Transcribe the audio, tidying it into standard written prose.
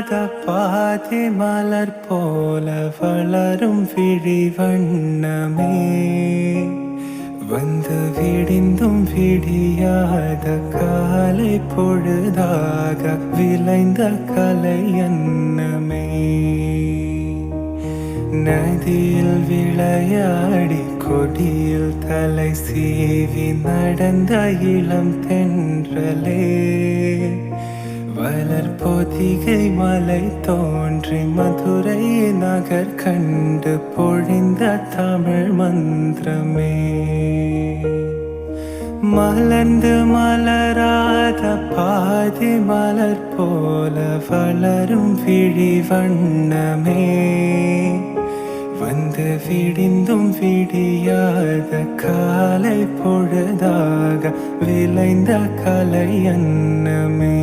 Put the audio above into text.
பாதி மலர் போல வளரும் விழி வண்ணமே வந்து விடிந்தும் விடியாத காலை பொழுதாக விளைந்த கலை எண்ணமே நதியில் விளையாடி கொடியில் தலை சீவி நடந்த இளம் தென்றலே வளர் பொதிகை மலை தோன்றி மதுரை நகர் கண்டு பொழிந்த தமிழ் மந்திரமே மலர்ந்து மலராத பாதி மலர் போல வளரும் விழி வண்ணமே வந்து விடிந்தும் விடியாத காலை பொழுதாக விளைந்த கலை எண்ணமே